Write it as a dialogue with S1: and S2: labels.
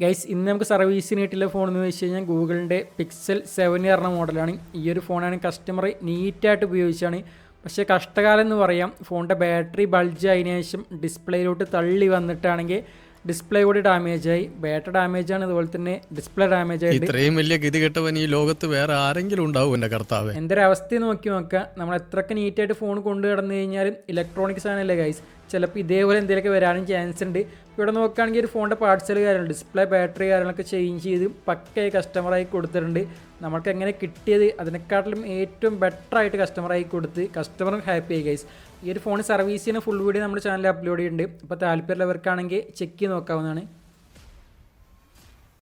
S1: Guys ഇന്ന് നമുക്ക് സർവീസിന് കിട്ടിയ ഫോൺ എന്ന് വെച്ച് കഴിഞ്ഞാൽ ഗൂഗിളിൻ്റെ പിക്സൽ 7 പറഞ്ഞ മോഡലാണ്. ഈ ഒരു ഫോണാണ് കസ്റ്റമർ നീറ്റായിട്ട് ഉപയോഗിച്ചാണ്. പക്ഷേ കഷ്ടകാലം എന്ന് പറയാം. ഫോണിൻ്റെ ബാറ്ററി ബൾജ് ആയതിനു ശേഷം ഡിസ്പ്ലേയിലോട്ട് തള്ളി വന്നിട്ടാണെങ്കിൽ ഡിസ്പ്ലേ കൂടി ഡാമേജ് ആയി. ബാറ്ററി ഡാമേജ് ആണ്, അതുപോലെ തന്നെ ഡിസ്പ്ലേ ഡാമേജ് ആയിട്ട്.
S2: ഇത്രയും വലിയ ഗതി കെട്ടവൻ ഈ ലോകത്ത് വേറെ ആരെങ്കിലും ഉണ്ടാവും എൻ്റെ കർത്താവ്.
S1: എന്തൊരവസ്ഥ നോക്കുക. നമ്മൾ എത്രയൊക്കെ നീറ്റായിട്ട് ഫോൺ കൊണ്ടു കിടന്നു കഴിഞ്ഞാലും ഇലക്ട്രോണിക്സ് ആണല്ലേ ഗൈസ്, ചിലപ്പോൾ ഇതേപോലെ എന്തെങ്കിലുമൊക്കെ വരാനും ചാൻസ് ഉണ്ട്. ഇവിടെ നോക്കുകയാണെങ്കിൽ ഒരു ഫോണിൻ്റെ പാർട്സുകൾ കാര്യങ്ങൾ, ഡിസ്പ്ലേ ബാറ്ററി കാര്യങ്ങളൊക്കെ ചേഞ്ച് ചെയ്ത് പക്കയായി കസ്റ്റമറായി കൊടുത്തിട്ടുണ്ട്. നമ്മൾക്ക് എങ്ങനെ കിട്ടിയത് അതിനെക്കാട്ടിലും ഏറ്റവും ബെറ്റർ ആയിട്ട് കസ്റ്റമറായി കൊടുത്ത് കസ്റ്റമറും ഹാപ്പി ആയി ഗൈസ്. ഈ ഒരു ഫോൺ സർവീസ് ചെയ്യുന്ന ഫുൾ വീഡിയോ നമ്മുടെ ചാനലിൽ അപ്ലോഡ് ചെയ്യുന്നുണ്ട്. അപ്പോൾ താല്പര്യമുള്ളവർക്കാണെങ്കിൽ ചെക്ക് ചെയ്ത് നോക്കാവുന്നതാണ്.